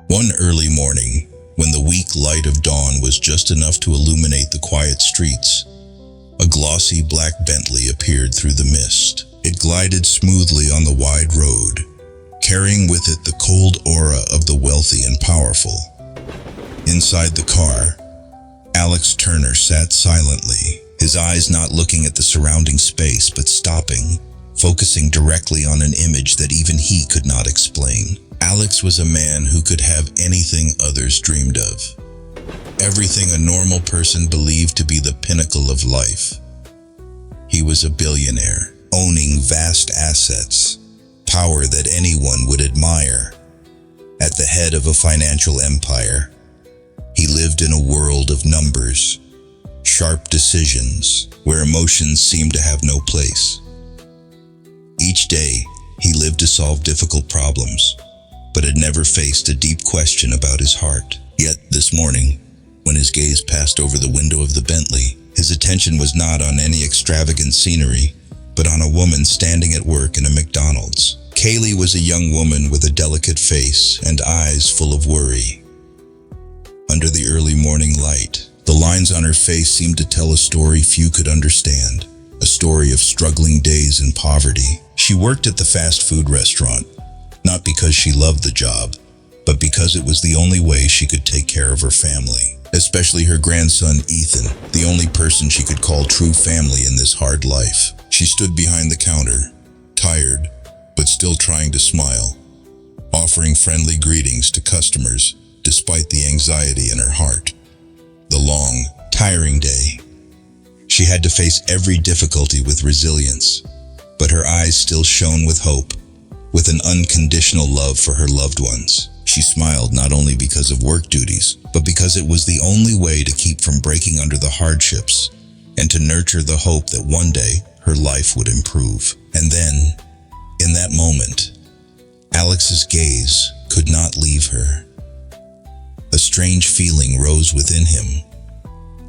One early morning, when the weak light of dawn was just enough to illuminate the quiet streets, a glossy black Bentley appeared through the mist. It glided smoothly on the wide road, carrying with it the cold aura of the wealthy and powerful. Inside the car, Alex Turner sat silently, his eyes not looking at the surrounding space but stopping, focusing directly on an image that even he could not explain. Alex was a man who could have anything others dreamed of. Everything a normal person believed to be the pinnacle of life. He was a billionaire, owning vast assets, power that anyone would admire. At the head of a financial empire, he lived in a world of numbers, sharp decisions, where emotions seemed to have no place. Each day, he lived to solve difficult problems, but had never faced a deep question about his heart. Yet this morning, when his gaze passed over the window of the Bentley, his attention was not on any extravagant scenery, but on a woman standing at work in a McDonald's. Kaylee was a young woman with a delicate face and eyes full of worry. Under the early morning light, the lines on her face seemed to tell a story few could understand, a story of struggling days and poverty. She worked at the fast food restaurant, not because she loved the job, but because it was the only way she could take care of her family, especially her grandson Ethan, the only person she could call true family in this hard life. She stood behind the counter, tired, but still trying to smile, offering friendly greetings to customers despite the anxiety in her heart. The long, tiring day. She had to face every difficulty with resilience, but her eyes still shone with hope, with an unconditional love for her loved ones. She smiled not only because of work duties, but because it was the only way to keep from breaking under the hardships and to nurture the hope that one day her life would improve. And then, in that moment, Alex's gaze could not leave her. A strange feeling rose within him,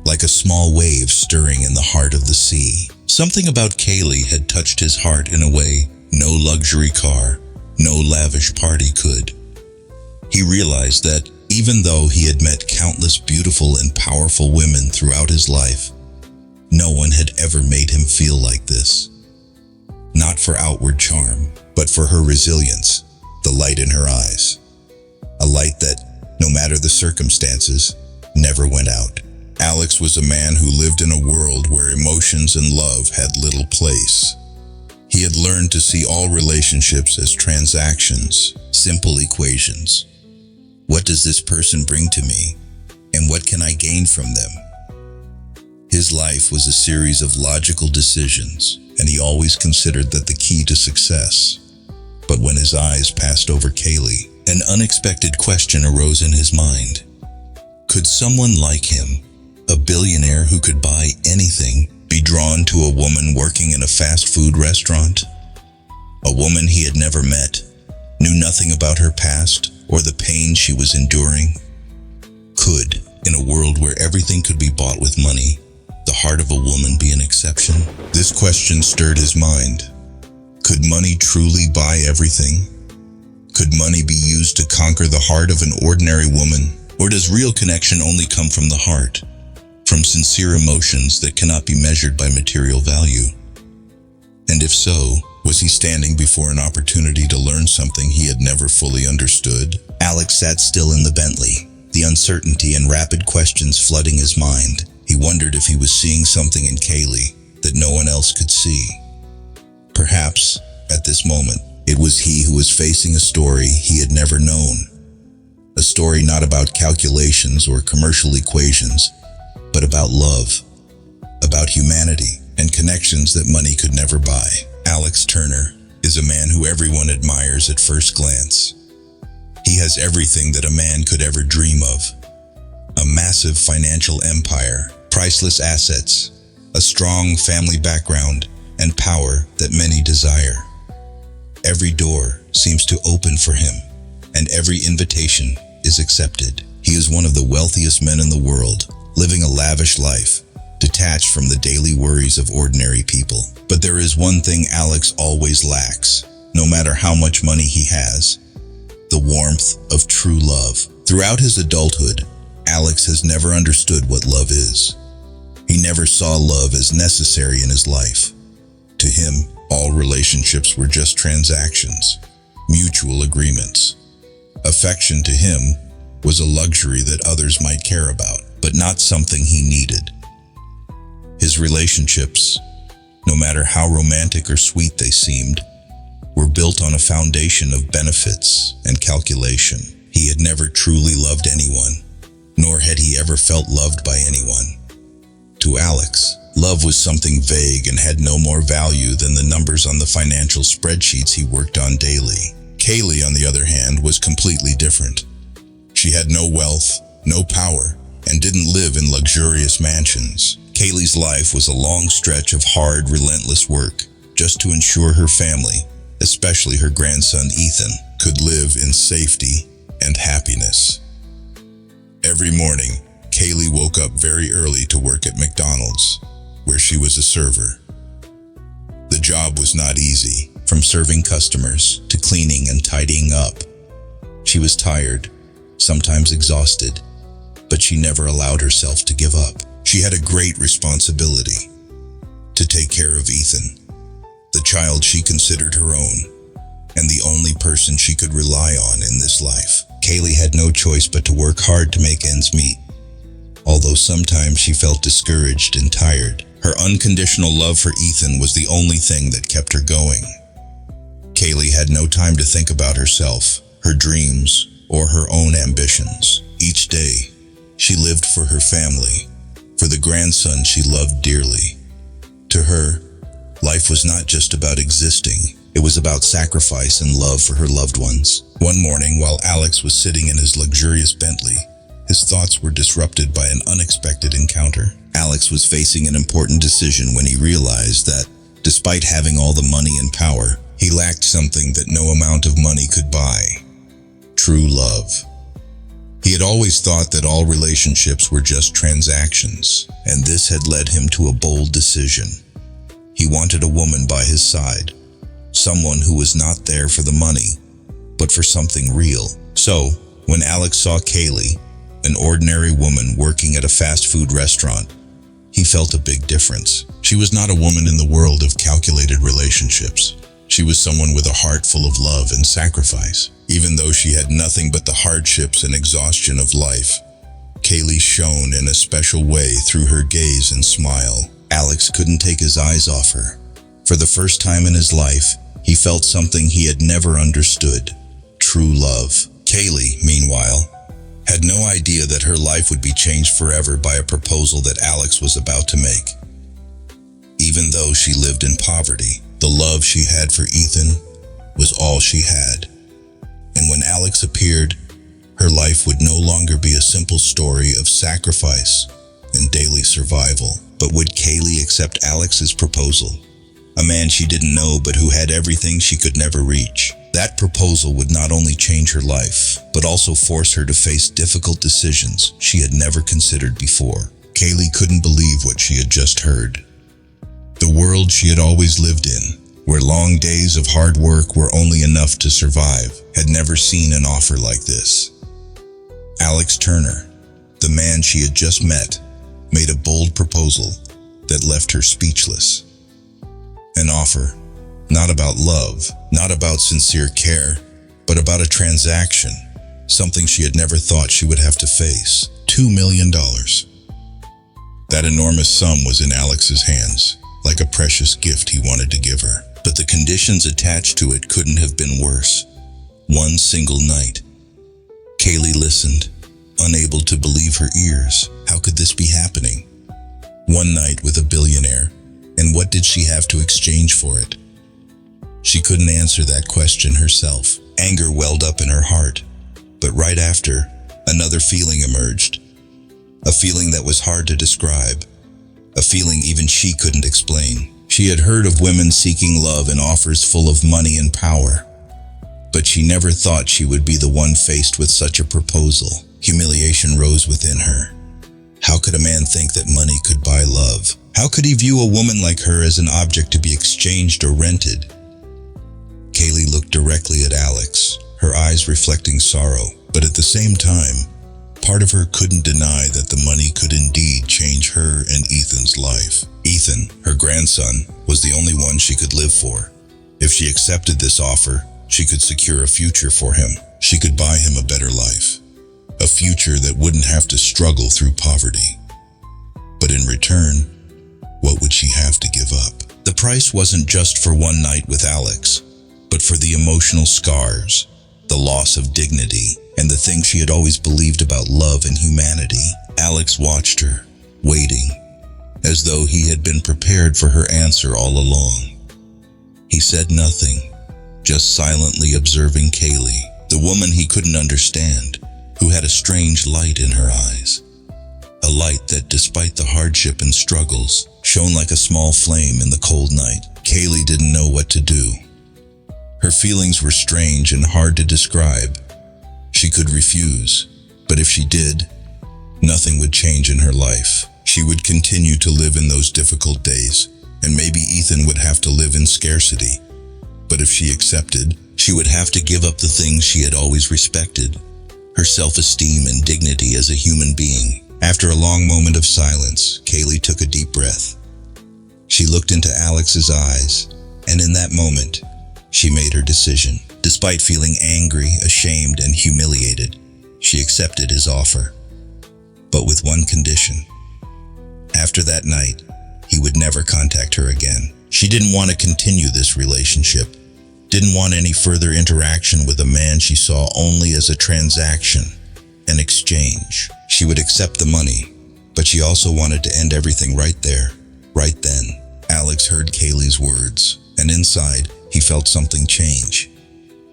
like a small wave stirring in the heart of the sea. Something about Kaylee had touched his heart in a way no luxury car, no lavish party could. He realized that even though he had met countless beautiful and powerful women throughout his life, no one had ever made him feel like this. Not for outward charm, but for her resilience, the light in her eyes. A light that, no matter the circumstances, never went out. Alex was a man who lived in a world where emotions and love had little place. He had learned to see all relationships as transactions, simple equations. What does this person bring to me, and what can I gain from them? His life was a series of logical decisions, and he always considered that the key to success. But when his eyes passed over Kaylee, an unexpected question arose in his mind. Could someone like him, a billionaire who could buy anything, be drawn to a woman working in a fast food restaurant? A woman he had never met, knew nothing about her past or the pain she was enduring. Could, in a world where everything could be bought with money, the heart of a woman be an exception? This question stirred his mind. Could money truly buy everything? Could money be used to conquer the heart of an ordinary woman? Or does real connection only come from the heart, from sincere emotions that cannot be measured by material value? And if so, was he standing before an opportunity to learn something he had never fully understood? Alex sat still in the Bentley, the uncertainty and rapid questions flooding his mind. He wondered if he was seeing something in Kaylee that no one else could see. Perhaps, at this moment, it was he who was facing a story he had never known. A story not about calculations or commercial equations, but about love, about humanity, and connections that money could never buy. Alex Turner is a man who everyone admires at first glance. He has everything that a man could ever dream of. A massive financial empire, priceless assets, a strong family background, and power that many desire. Every door seems to open for him, and every invitation is accepted. He is one of the wealthiest men in the world, living a lavish life, detached from the daily worries of ordinary people. But there is one thing Alex always lacks, no matter how much money he has. the warmth of true love. Throughout his adulthood, Alex has never understood what love is. He never saw love as necessary in his life. To him, all relationships were just transactions, mutual agreements. Affection to him was a luxury that others might care about, but not something he needed. His relationships, no matter how romantic or sweet they seemed, were built on a foundation of benefits and calculation. He had never truly loved anyone, nor had he ever felt loved by anyone. To Alex, love was something vague and had no more value than the numbers on the financial spreadsheets he worked on daily. Kaylee, on the other hand, was completely different. She had no wealth, no power, and didn't live in luxurious mansions. Kaylee's life was a long stretch of hard, relentless work just to ensure her family, especially her grandson Ethan, could live in safety and happiness. Every morning, Kaylee woke up very early to work at McDonald's, where she was a server. The job was not easy, from serving customers to cleaning and tidying up. She was tired, sometimes exhausted, but she never allowed herself to give up. She had a great responsibility to take care of Ethan, the child she considered her own, and the only person she could rely on in this life. Kaylee had no choice but to work hard to make ends meet. Although sometimes she felt discouraged and tired, her unconditional love for Ethan was the only thing that kept her going. Kaylee had no time to think about herself, her dreams, or her own ambitions. Each day, she lived for her family, for the grandson she loved dearly. To her, life was not just about existing, it was about sacrifice and love for her loved ones. One morning, while Alex was sitting in his luxurious Bentley, his thoughts were disrupted by an unexpected encounter. Alex was facing an important decision when he realized that, despite having all the money and power, he lacked something that no amount of money could buy: true love. He had always thought that all relationships were just transactions, and this had led him to a bold decision. He wanted a woman by his side, someone who was not there for the money, but for something real. So, when Alex saw Kaylee, an ordinary woman working at a fast food restaurant, he felt a big difference. She was not a woman in the world of calculated relationships. She was someone with a heart full of love and sacrifice. Even though she had nothing but the hardships and exhaustion of life, Kaylee shone in a special way through her gaze and smile. Alex couldn't take his eyes off her. For the first time in his life, he felt something he had never understood: true love. Kaylee, meanwhile, had no idea that her life would be changed forever by a proposal that Alex was about to make. Even though she lived in poverty, the love she had for Ethan was all she had. And when Alex appeared, her life would no longer be a simple story of sacrifice and daily survival. But would Kaylee accept Alex's proposal? A man she didn't know but who had everything she could never reach. That proposal would not only change her life, but also force her to face difficult decisions she had never considered before. Kaylee couldn't believe what she had just heard. The world she had always lived in, where long days of hard work were only enough to survive, had never seen an offer like this. Alex Turner, the man she had just met, made a bold proposal that left her speechless. An offer, not about love, not about sincere care, but about a transaction, something she had never thought she would have to face: $2 million. That enormous sum was in Alex's hands, like a precious gift he wanted to give her. But the conditions attached to it couldn't have been worse. One single night. Kaylee listened, unable to believe her ears. How could this be happening? One night with a billionaire, and what did she have to exchange for it? She couldn't answer that question herself. Anger welled up in her heart, but right after, another feeling emerged. A feeling that was hard to describe, a feeling even she couldn't explain. She had heard of women seeking love in offers full of money and power, but she never thought she would be the one faced with such a proposal. Humiliation rose within her. How could a man think that money could buy love? How could he view a woman like her as an object to be exchanged or rented? Kaylee looked directly at Alex, her eyes reflecting sorrow. But at the same time, part of her couldn't deny that the money could indeed change her and Ethan's life. Ethan, her grandson, was the only one she could live for. If she accepted this offer, she could secure a future for him. She could buy him a better life, a future that wouldn't have to struggle through poverty. But in return, what would she have to give up? The price wasn't just for one night with Alex, but for the emotional scars, the loss of dignity, and the things she had always believed about love and humanity. Alex watched her, waiting, as though he had been prepared for her answer all along. He said nothing, just silently observing Kaylee, the woman he couldn't understand, who had a strange light in her eyes. A light that, despite the hardship and struggles, shone like a small flame in the cold night. Kaylee didn't know what to do. Her feelings were strange and hard to describe. She could refuse, but if she did, nothing would change in her life. She would continue to live in those difficult days, and maybe Ethan would have to live in scarcity. But if she accepted, she would have to give up the things she had always respected, her self-esteem and dignity as a human being. After a long moment of silence, Kaylee took a deep breath. She looked into Alex's eyes, and in that moment, she made her decision. Despite feeling angry, ashamed, and humiliated, she accepted his offer. But with one condition. After that night, he would never contact her again. She didn't want to continue this relationship, didn't want any further interaction with a man she saw only as a transaction, an exchange. She would accept the money, but she also wanted to end everything right there, right then. Alex heard Kaylee's words, and inside, he felt something change.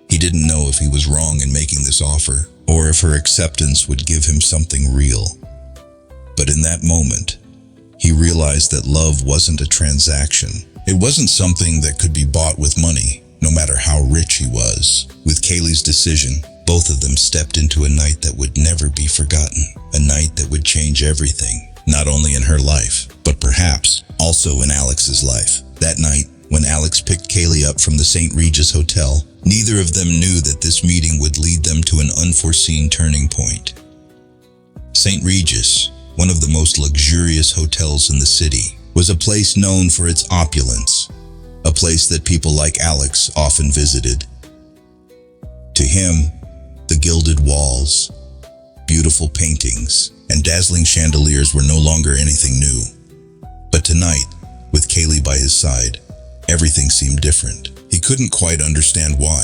He didn't know if he was wrong in making this offer, or if her acceptance would give him something real. But in that moment, he realized that love wasn't a transaction. It wasn't something that could be bought with money, no matter how rich he was. With Kaylee's decision, both of them stepped into a night that would never be forgotten, a night that would change everything, not only in her life, but perhaps also in Alex's life. That night, when Alex picked Kaylee up from the St. Regis Hotel, neither of them knew that this meeting would lead them to an unforeseen turning point. St. Regis, one of the most luxurious hotels in the city, was a place known for its opulence, a place that people like Alex often visited. To him, the gilded walls, beautiful paintings, and dazzling chandeliers were no longer anything new. But tonight, with Kaylee by his side, everything seemed different. He couldn't quite understand why,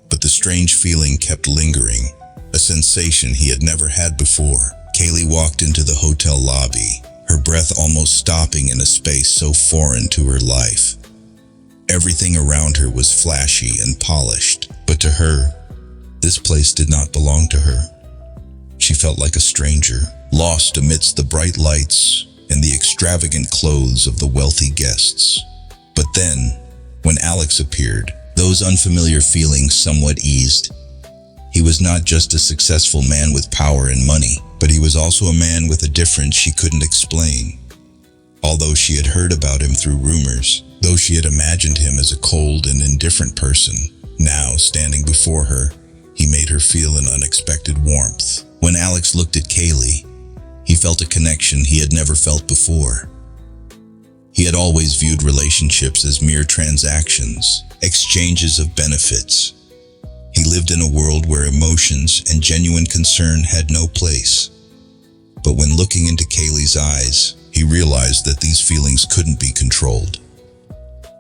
but the strange feeling kept lingering, a sensation he had never had before. Kaylee walked into the hotel lobby, her breath almost stopping in a space so foreign to her life. Everything around her was flashy and polished, but to her, this place did not belong to her. She felt like a stranger, lost amidst the bright lights and the extravagant clothes of the wealthy guests. But then, when Alex appeared, those unfamiliar feelings somewhat eased. He was not just a successful man with power and money, but he was also a man with a difference she couldn't explain. Although she had heard about him through rumors, though she had imagined him as a cold and indifferent person, now, standing before her, he made her feel an unexpected warmth. When Alex looked at Kaylee, he felt a connection he had never felt before. He had always viewed relationships as mere transactions, exchanges of benefits. He lived in a world where emotions and genuine concern had no place. But when looking into Kaylee's eyes, he realized that these feelings couldn't be controlled.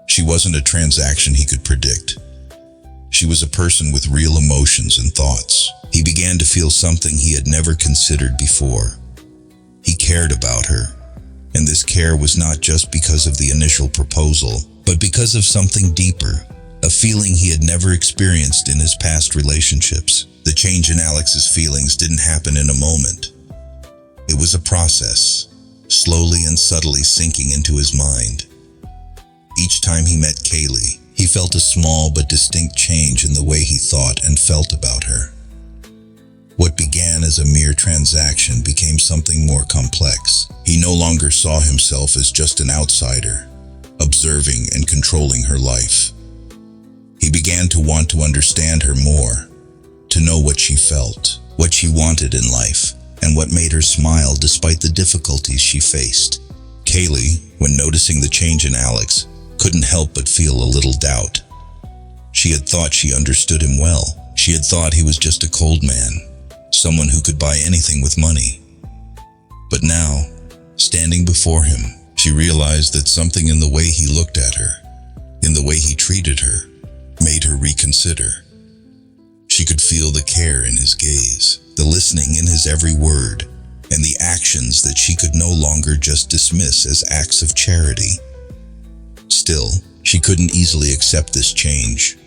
She wasn't a transaction he could predict. She was a person with real emotions and thoughts. He began to feel something he had never considered before. He cared about her, and this care was not just because of the initial proposal, but because of something deeper, a feeling he had never experienced in his past relationships. The change in Alex's feelings didn't happen in a moment. It was a process, slowly and subtly sinking into his mind. Each time he met Kaylee, he felt a small but distinct change in the way he thought and felt about her. What began as a mere transaction became something more complex. He no longer saw himself as just an outsider, observing and controlling her life. He began to want to understand her more, to know what she felt, what she wanted in life, and what made her smile despite the difficulties she faced. Kaylee, when noticing the change in Alex, couldn't help but feel a little doubt. She had thought she understood him well. She had thought he was just a cold man, someone who could buy anything with money. But now, standing before him, she realized that something in the way he looked at her, in the way he treated her, made her reconsider. She could feel the care in his gaze, the listening in his every word, and the actions that she could no longer just dismiss as acts of charity. Still, she couldn't easily accept this change.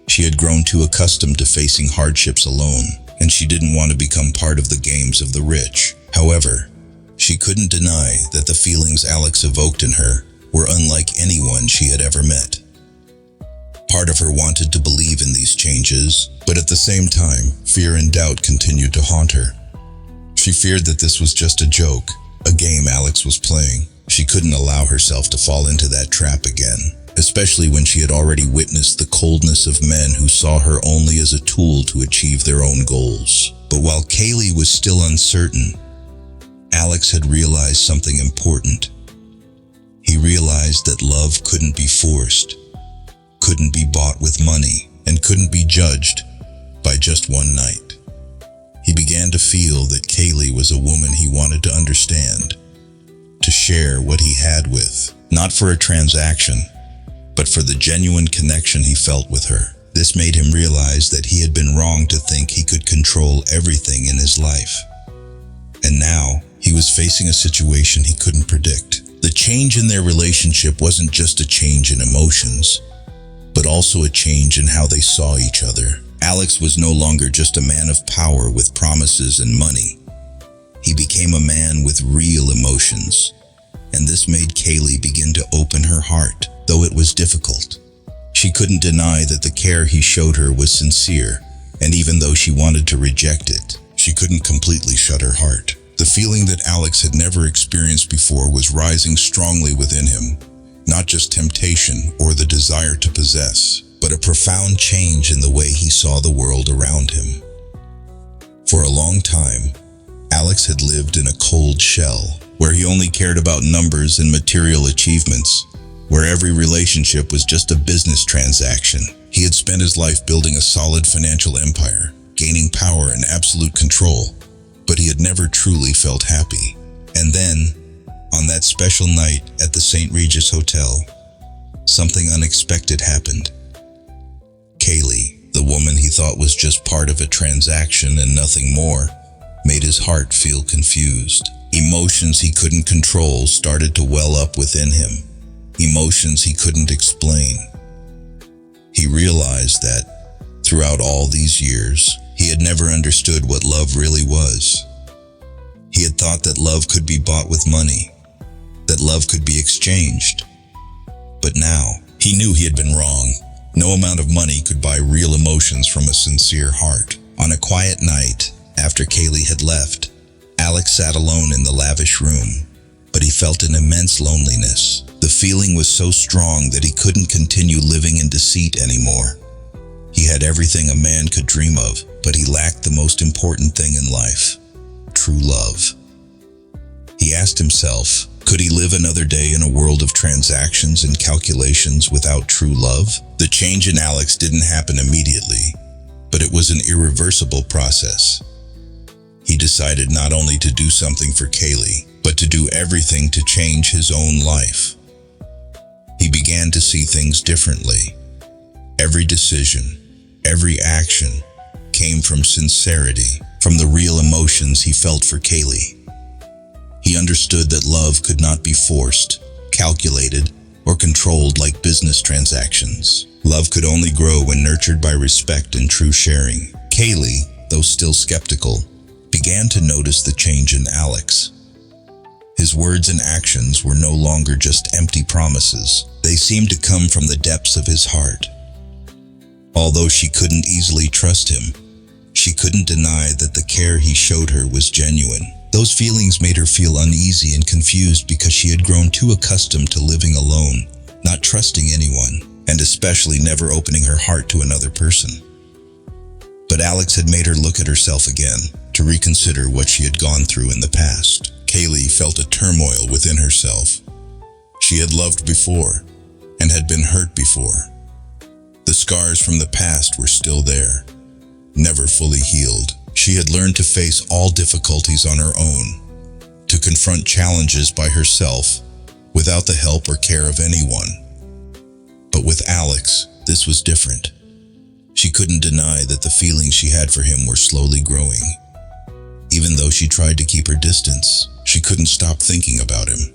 She had grown too accustomed to facing hardships alone, and she didn't want to become part of the games of the rich. However, she couldn't deny that the feelings Alex evoked in her were unlike anyone she had ever met. Part of her wanted to believe in these changes, but at the same time, fear and doubt continued to haunt her. She feared that this was just a joke, a game Alex was playing. She couldn't allow herself to fall into that trap again, especially when she had already witnessed the coldness of men who saw her only as a tool to achieve their own goals. But while Kaylee was still uncertain, Alex had realized something important. He realized that love couldn't be forced, couldn't be bought with money, and couldn't be judged by just one night. He began to feel that Kaylee was a woman he wanted to understand, to share what he had with, not for a transaction, but for the genuine connection he felt with her. This made him realize that he had been wrong to think he could control everything in his life. And now, he was facing a situation he couldn't predict. The change in their relationship wasn't just a change in emotions, but also a change in how they saw each other. Alex was no longer just a man of power with promises and money. He became a man with real emotions, and this made Kaylee begin to open her heart, though it was difficult. She couldn't deny that the care he showed her was sincere, and even though she wanted to reject it, she couldn't completely shut her heart. The feeling that Alex had never experienced before was rising strongly within him, not just temptation or the desire to possess, but a profound change in the way he saw the world around him. For a long time, Alex had lived in a cold shell, where he only cared about numbers and material achievements, where every relationship was just a business transaction. He had spent his life building a solid financial empire, gaining power and absolute control, but he had never truly felt happy. And then, on that special night at the St. Regis Hotel, something unexpected happened. Kaylee, the woman he thought was just part of a transaction and nothing more, made his heart feel confused. Emotions he couldn't control started to well up within him, emotions he couldn't explain. He realized that, throughout all these years, he had never understood what love really was. He had thought that love could be bought with money, that love could be exchanged. But now, he knew he had been wrong. No amount of money could buy real emotions from a sincere heart. On a quiet night, after Kaylee had left, Alex sat alone in the lavish room, but he felt an immense loneliness. The feeling was so strong that he couldn't continue living in deceit anymore. He had everything a man could dream of, but he lacked the most important thing in life: true love. He asked himself, could he live another day in a world of transactions and calculations without true love? The change in Alex didn't happen immediately, but it was an irreversible process. He decided not only to do something for Kaylee, but to do everything to change his own life. He began to see things differently. Every decision, every action came from sincerity, from the real emotions he felt for Kaylee. He understood that love could not be forced, calculated, or controlled like business transactions. Love could only grow when nurtured by respect and true sharing. Kaylee, though still skeptical, began to notice the change in Alex. His words and actions were no longer just empty promises. They seemed to come from the depths of his heart. Although she couldn't easily trust him, she couldn't deny that the care he showed her was genuine. Those feelings made her feel uneasy and confused because she had grown too accustomed to living alone, not trusting anyone, and especially never opening her heart to another person. But Alex had made her look at herself again, to reconsider what she had gone through in the past. Kaylee felt a turmoil within herself. She had loved before, and had been hurt before. The scars from the past were still there, never fully healed. She had learned to face all difficulties on her own, to confront challenges by herself, without the help or care of anyone. But with Alex, this was different. She couldn't deny that the feelings she had for him were slowly growing. Even though she tried to keep her distance, she couldn't stop thinking about him,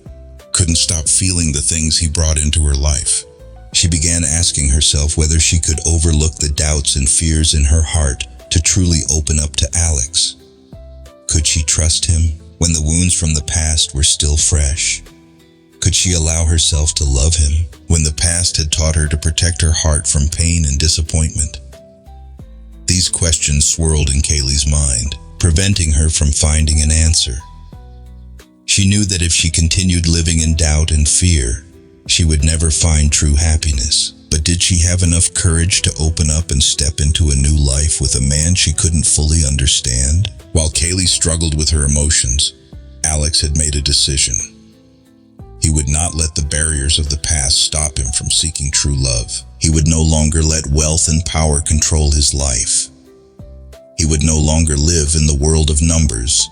couldn't stop feeling the things he brought into her life. She began asking herself whether she could overlook the doubts and fears in her heart to truly open up to Alex. Could she trust him when the wounds from the past were still fresh? Could she allow herself to love him when the past had taught her to protect her heart from pain and disappointment? These questions swirled in Kaylee's mind, preventing her from finding an answer. She knew that if she continued living in doubt and fear, she would never find true happiness. But did she have enough courage to open up and step into a new life with a man she couldn't fully understand? While Kaylee struggled with her emotions, Alex had made a decision. He would not let the barriers of the past stop him from seeking true love. He would no longer let wealth and power control his life. He would no longer live in the world of numbers,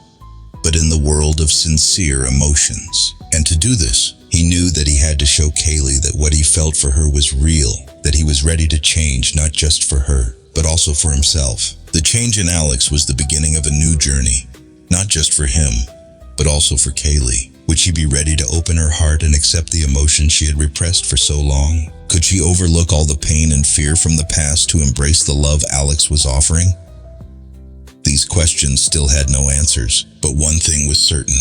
but in the world of sincere emotions. And to do this, he knew that he had to show Kaylee that what he felt for her was real, that he was ready to change not just for her, but also for himself. The change in Alex was the beginning of a new journey, not just for him, but also for Kaylee. Would she be ready to open her heart and accept the emotions she had repressed for so long? Could she overlook all the pain and fear from the past to embrace the love Alex was offering? These questions still had no answers, but one thing was certain.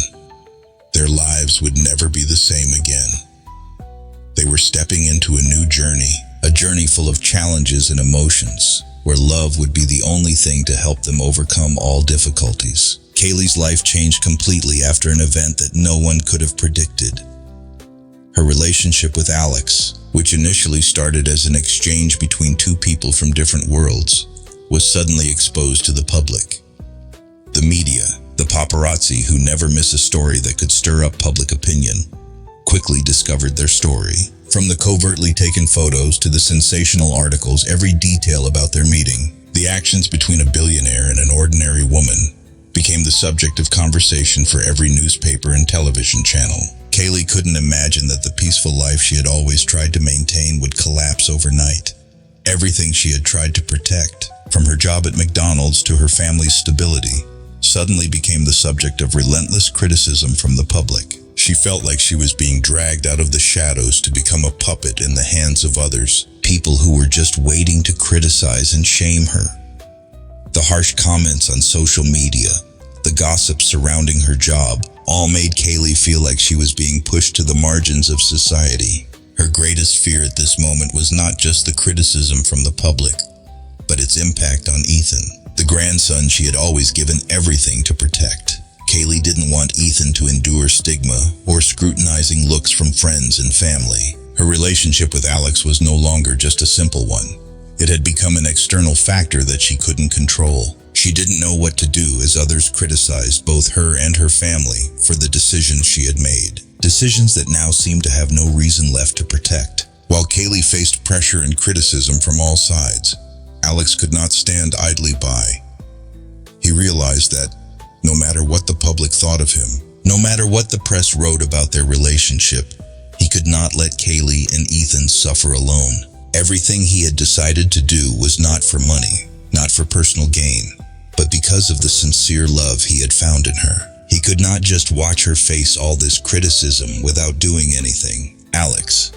Their lives would never be the same again. They were stepping into a new journey, a journey full of challenges and emotions, where love would be the only thing to help them overcome all difficulties. Kaylee's life changed completely after an event that no one could have predicted. Her relationship with Alex, which initially started as an exchange between two people from different worlds, was suddenly exposed to the public. The media, the paparazzi who never miss a story that could stir up public opinion, quickly discovered their story. From the covertly taken photos to the sensational articles, every detail about their meeting, the actions between a billionaire and an ordinary woman, became the subject of conversation for every newspaper and television channel. Kaylee couldn't imagine that the peaceful life she had always tried to maintain would collapse overnight. Everything she had tried to protect, from her job at McDonald's to her family's stability, suddenly became the subject of relentless criticism from the public. She felt like she was being dragged out of the shadows to become a puppet in the hands of others, people who were just waiting to criticize and shame her. The harsh comments on social media, the gossip surrounding her job, all made Kaylee feel like she was being pushed to the margins of society. Her greatest fear at this moment was not just the criticism from the public, but its impact on Ethan, the grandson she had always given everything to protect. Kaylee didn't want Ethan to endure stigma or scrutinizing looks from friends and family. Her relationship with Alex was no longer just a simple one. It had become an external factor that she couldn't control. She didn't know what to do as others criticized both her and her family for the decisions she had made. Decisions that now seemed to have no reason left to protect. While Kaylee faced pressure and criticism from all sides, Alex could not stand idly by. He realized that no matter what the public thought of him, no matter what the press wrote about their relationship, he could not let Kaylee and Ethan suffer alone. Everything he had decided to do was not for money, not for personal gain, but because of the sincere love he had found in her. He could not just watch her face all this criticism without doing anything. Alex,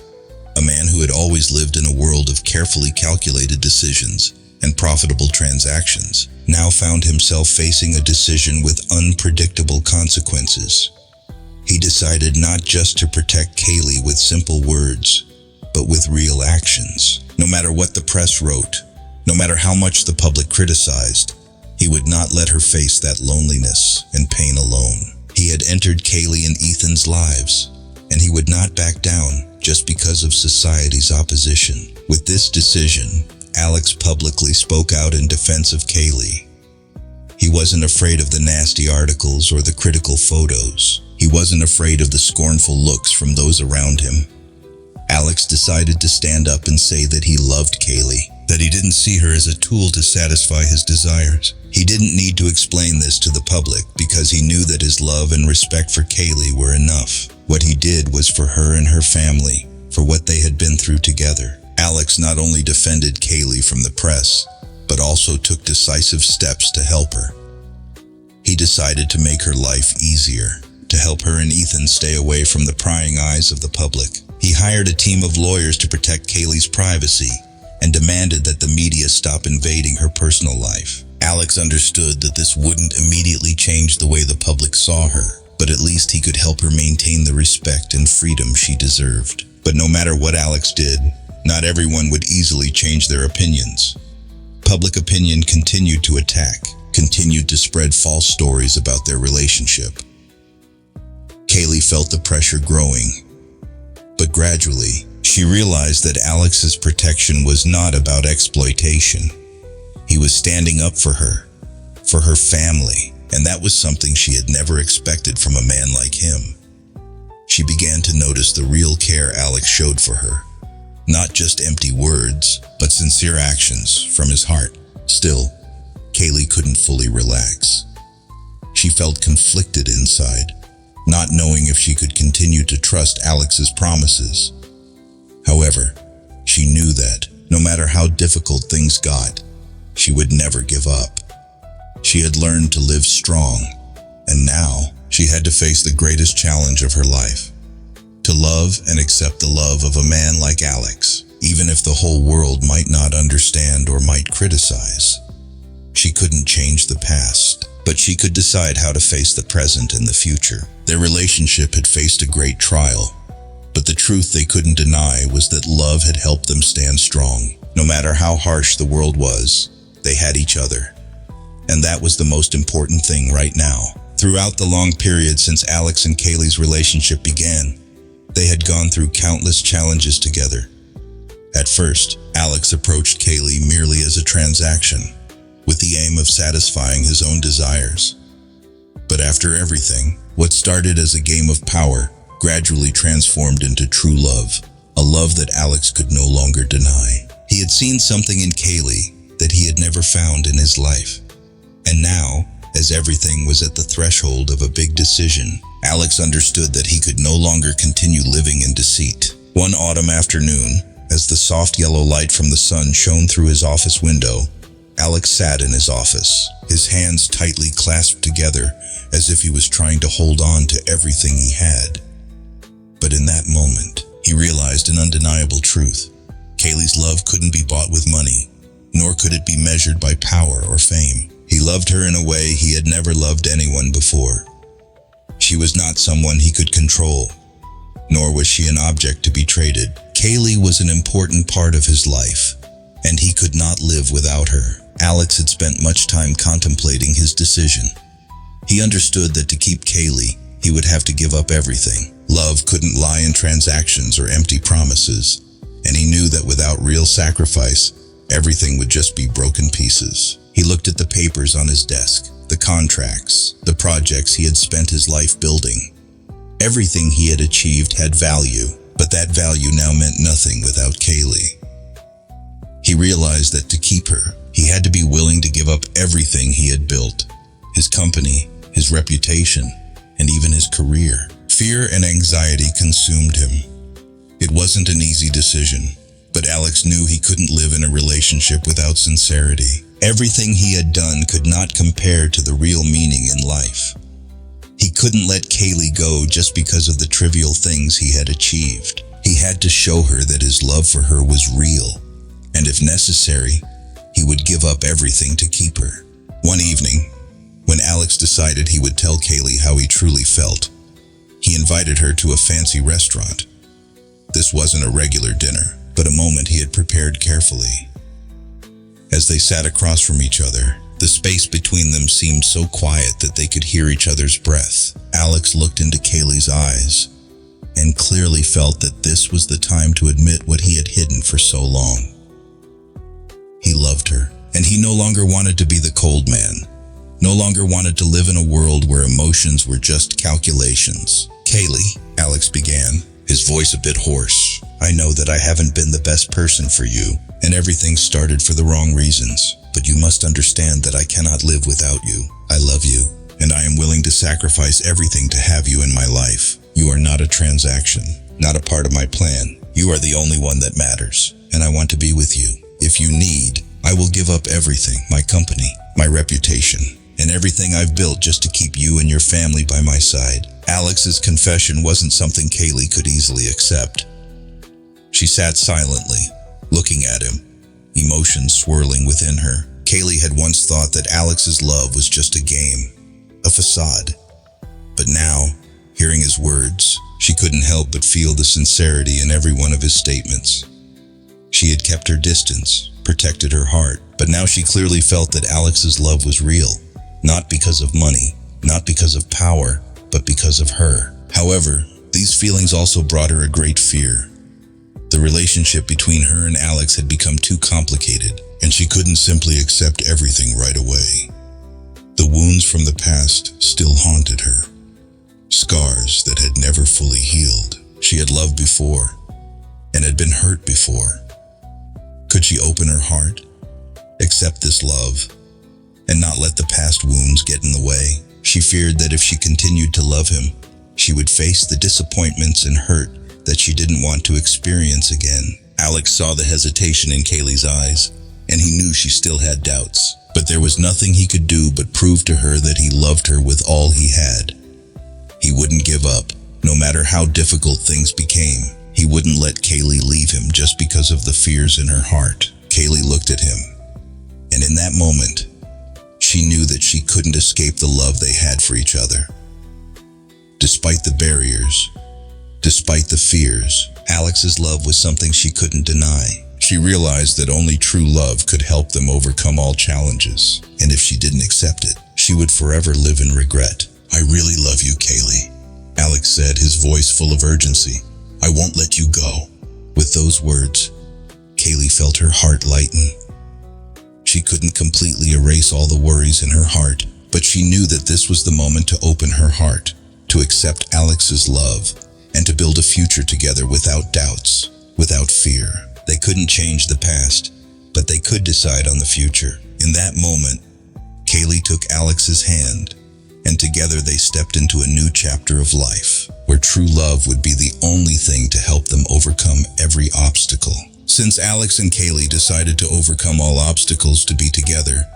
a man who had always lived in a world of carefully calculated decisions and profitable transactions, now found himself facing a decision with unpredictable consequences. He decided not just to protect Kaylee with simple words, but with real actions. No matter what the press wrote, no matter how much the public criticized, he would not let her face that loneliness and pain alone. He had entered Kaylee and Ethan's lives, and he would not back down just because of society's opposition. With this decision, Alex publicly spoke out in defense of Kaylee. He wasn't afraid of the nasty articles or the critical photos. He wasn't afraid of the scornful looks from those around him. Alex decided to stand up and say that he loved Kaylee, that he didn't see her as a tool to satisfy his desires. He didn't need to explain this to the public because he knew that his love and respect for Kaylee were enough. What he did was for her and her family, for what they had been through together. Alex not only defended Kaylee from the press, but also took decisive steps to help her. He decided to make her life easier, to help her and Ethan stay away from the prying eyes of the public. He hired a team of lawyers to protect Kaylee's privacy and demanded that the media stop invading her personal life. Alex understood that this wouldn't immediately change the way the public saw her, but at least he could help her maintain the respect and freedom she deserved. But no matter what Alex did, not everyone would easily change their opinions. Public opinion continued to attack, continued to spread false stories about their relationship. Kaylee felt the pressure growing, but gradually, she realized that Alex's protection was not about exploitation. He was standing up for her family, and that was something she had never expected from a man like him. She began to notice the real care Alex showed for her. Not just empty words, but sincere actions from his heart. Still, Kaylee couldn't fully relax. She felt conflicted inside, not knowing if she could continue to trust Alex's promises. However, she knew that, no matter how difficult things got, she would never give up. She had learned to live strong, and now she had to face the greatest challenge of her life: to love and accept the love of a man like Alex, even if the whole world might not understand or might criticize. She couldn't change the past, but she could decide how to face the present and the future. Their relationship had faced a great trial, but the truth they couldn't deny was that love had helped them stand strong. No matter how harsh the world was, they had each other. And that was the most important thing right now. Throughout the long period since Alex and Kaylee's relationship began, they had gone through countless challenges together. At first, Alex approached Kaylee merely as a transaction, with the aim of satisfying his own desires. But after everything, what started as a game of power gradually transformed into true love, a love that Alex could no longer deny. He had seen something in Kaylee that he had never found in his life. And now, as everything was at the threshold of a big decision, Alex understood that he could no longer continue living in deceit. One autumn afternoon, as the soft yellow light from the sun shone through his office window, Alex sat in his office, his hands tightly clasped together as if he was trying to hold on to everything he had. But in that moment, he realized an undeniable truth. Kaylee's love couldn't be bought with money, nor could it be measured by power or fame. He loved her in a way he had never loved anyone before. She was not someone he could control, nor was she an object to be traded. Kaylee was an important part of his life, and he could not live without her. Alex had spent much time contemplating his decision. He understood that to keep Kaylee, he would have to give up everything. Love couldn't lie in transactions or empty promises, and he knew that without real sacrifice, everything would just be broken pieces. He looked at the papers on his desk, the contracts, the projects he had spent his life building. Everything he had achieved had value, but that value now meant nothing without Kaylee. He realized that to keep her, he had to be willing to give up everything he had built: his company, his reputation, and even his career. Fear and anxiety consumed him. It wasn't an easy decision, but Alex knew he couldn't live in a relationship without sincerity. Everything he had done could not compare to the real meaning in life. He couldn't let Kaylee go just because of the trivial things he had achieved. He had to show her that his love for her was real, and if necessary, he would give up everything to keep her. One evening, when Alex decided he would tell Kaylee how he truly felt, he invited her to a fancy restaurant. This wasn't a regular dinner, but a moment he had prepared carefully. As they sat across from each other, the space between them seemed so quiet that they could hear each other's breath. Alex looked into Kaylee's eyes and clearly felt that this was the time to admit what he had hidden for so long. He loved her, and he no longer wanted to be the cold man. No longer wanted to live in a world where emotions were just calculations. "Kaylee," Alex began, his voice a bit hoarse, "I know that I haven't been the best person for you, and everything started for the wrong reasons. But you must understand that I cannot live without you. I love you, and I am willing to sacrifice everything to have you in my life. You are not a transaction, not a part of my plan. You are the only one that matters, and I want to be with you. If you need, I will give up everything, my company, my reputation, and everything I've built just to keep you and your family by my side." Alex's confession wasn't something Kaylee could easily accept. She sat silently, looking at him, emotions swirling within her. Kaylee had once thought that Alex's love was just a game, a facade. But now, hearing his words, she couldn't help but feel the sincerity in every one of his statements. She had kept her distance, protected her heart, but now she clearly felt that Alex's love was real. Not because of money, not because of power, but because of her. However, these feelings also brought her a great fear. The relationship between her and Alex had become too complicated, and she couldn't simply accept everything right away. The wounds from the past still haunted her, scars that had never fully healed. She had loved before, and had been hurt before. Could she open her heart, accept this love, and not let the past wounds get in the way? She feared that if she continued to love him, she would face the disappointments and hurt that she didn't want to experience again. Alex saw the hesitation in Kaylee's eyes, and he knew she still had doubts. But there was nothing he could do but prove to her that he loved her with all he had. He wouldn't give up, no matter how difficult things became. He wouldn't let Kaylee leave him just because of the fears in her heart. Kaylee looked at him, and in that moment, she knew that she couldn't escape the love they had for each other. Despite the barriers, despite the fears, Alex's love was something she couldn't deny. She realized that only true love could help them overcome all challenges, and if she didn't accept it, she would forever live in regret. "I really love you, Kaylee," Alex said, his voice full of urgency. "I won't let you go." With those words, Kaylee felt her heart lighten. She couldn't completely erase all the worries in her heart, but she knew that this was the moment to open her heart, to accept Alex's love, and to build a future together without doubts, without fear. They couldn't change the past, but they could decide on the future. In that moment, Kaylee took Alex's hand, and together they stepped into a new chapter of life, where true love would be the only thing to help them overcome every obstacle. Since Alex and Kaylee decided to overcome all obstacles to be together,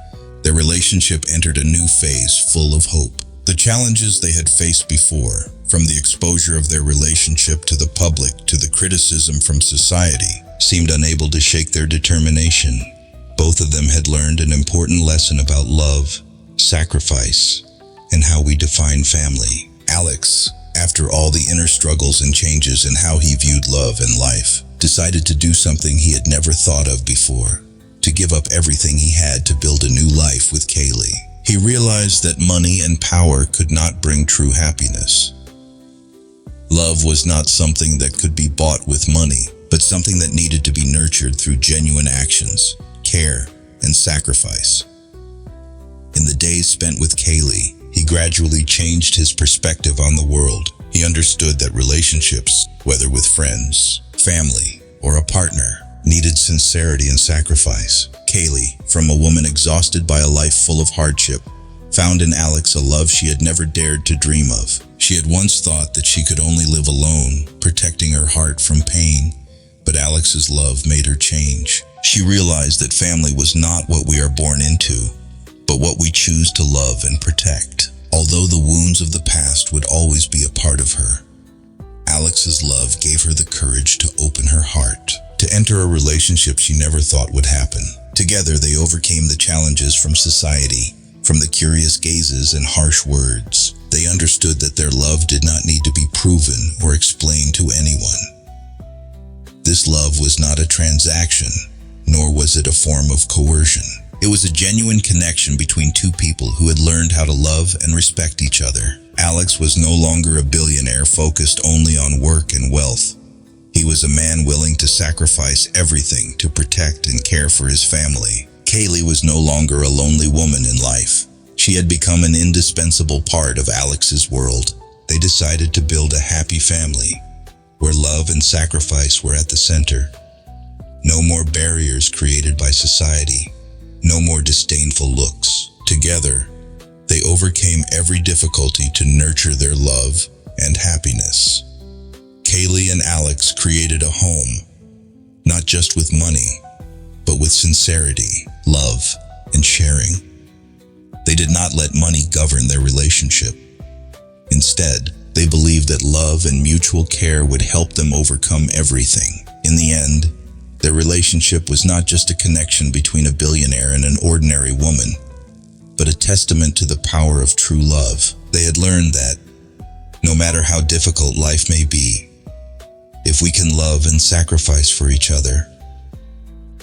their relationship entered a new phase full of hope. The challenges they had faced before, from the exposure of their relationship to the public to the criticism from society, seemed unable to shake their determination. Both of them had learned an important lesson about love, sacrifice, and how we define family. Alex, after all the inner struggles and changes in how he viewed love and life, decided to do something he had never thought of before, to give up everything he had to build a new life with Kaylee. He realized that money and power could not bring true happiness. Love was not something that could be bought with money, but something that needed to be nurtured through genuine actions, care, and sacrifice. In the days spent with Kaylee, he gradually changed his perspective on the world. He understood that relationships, whether with friends, family, or a partner, needed sincerity and sacrifice. Kaylee, from a woman exhausted by a life full of hardship, found in Alex a love she had never dared to dream of. She had once thought that she could only live alone, protecting her heart from pain, but Alex's love made her change. She realized that family was not what we are born into, but what we choose to love and protect. Although the wounds of the past would always be a part of her, Alex's love gave her the courage to open her heart, to enter a relationship she never thought would happen. Together, they overcame the challenges from society, from the curious gazes and harsh words. They understood that their love did not need to be proven or explained to anyone. This love was not a transaction, nor was it a form of coercion. It was a genuine connection between two people who had learned how to love and respect each other. Alex was no longer a billionaire focused only on work and wealth. He He was a man willing to sacrifice everything to protect and care for his family. Kaylee was no longer a lonely woman in life. She had become an indispensable part of Alex's world. They decided to build a happy family, where love and sacrifice were at the center. No more barriers created by society. No more disdainful looks. Together, they overcame every difficulty to nurture their love and happiness. Kaylee and Alex created a home, not just with money, but with sincerity, love, and sharing. They did not let money govern their relationship. Instead, they believed that love and mutual care would help them overcome everything. In the end, their relationship was not just a connection between a billionaire and an ordinary woman, but a testament to the power of true love. They had learned that, no matter how difficult life may be, if we can love and sacrifice for each other,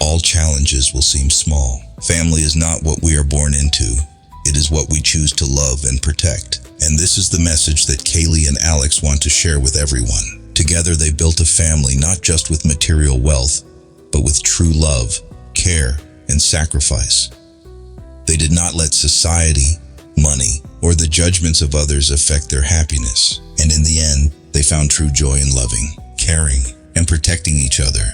all challenges will seem small. Family is not what we are born into. It is what we choose to love and protect. And this is the message that Kaylee and Alex want to share with everyone. Together they built a family not just with material wealth, but with true love, care, and sacrifice. They did not let society, money, or the judgments of others affect their happiness. And in the end, they found true joy in loving, caring, and protecting each other.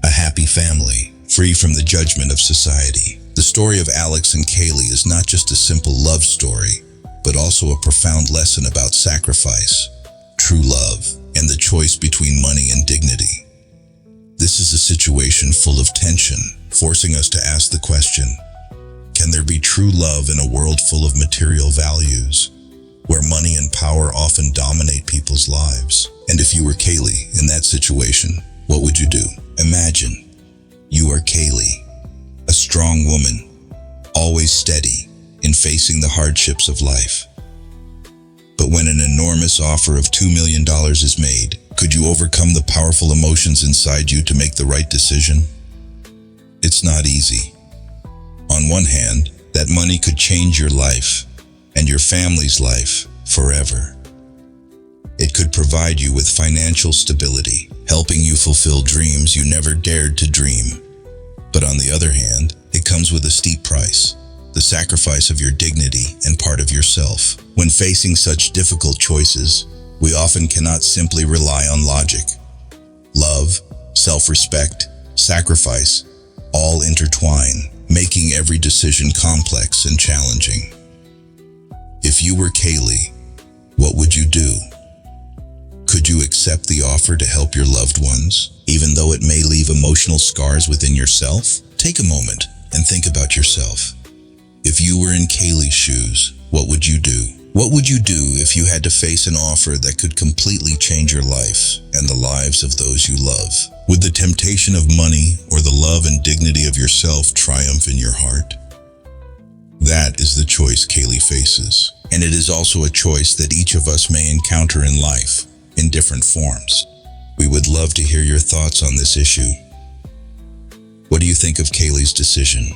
A happy family, free from the judgment of society. The story of Alex and Kaylee is not just a simple love story, but also a profound lesson about sacrifice, true love, and the choice between money and dignity. This is a situation full of tension, forcing us to ask the question, can there be true love in a world full of material values, where money and power often dominate people's lives? And if you were Kaylee in that situation, what would you do? Imagine you are Kaylee, a strong woman, always steady in facing the hardships of life. But when an enormous offer of $2 million is made, could you overcome the powerful emotions inside you to make the right decision? It's not easy. On one hand, that money could change your life and your family's life forever. It could provide you with financial stability, helping you fulfill dreams you never dared to dream. But on the other hand, it comes with a steep price, the sacrifice of your dignity and part of yourself. When facing such difficult choices, we often cannot simply rely on logic. Love, self-respect, sacrifice, all intertwine, making every decision complex and challenging. If you were Kaylee, what would you do? Could you accept the offer to help your loved ones, even though it may leave emotional scars within yourself? Take a moment and think about yourself. If you were in Kaylee's shoes, what would you do? What would you do if you had to face an offer that could completely change your life and the lives of those you love? Would the temptation of money or the love and dignity of yourself triumph in your heart? That is the choice Kaylee faces, and it is also a choice that each of us may encounter in life, in different forms. We would love to hear your thoughts on this issue. What do you think of Kaylee's decision?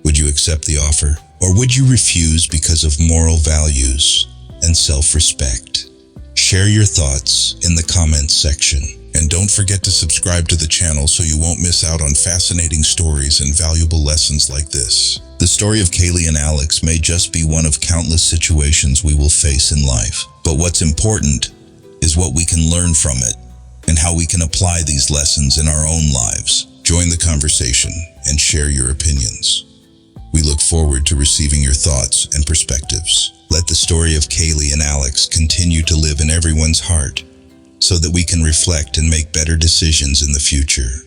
Would you accept the offer, or would you refuse because of moral values and self-respect? Share your thoughts in the comments section, and don't forget to subscribe to the channel so you won't miss out on fascinating stories and valuable lessons like this. The story of Kaylee and Alex may just be one of countless situations we will face in life, but what's important is what we can learn from it and how we can apply these lessons in our own lives. Join the conversation and share your opinions. We look forward to receiving your thoughts and perspectives. Let the story of Kaylee and Alex continue to live in everyone's heart so that we can reflect and make better decisions in the future.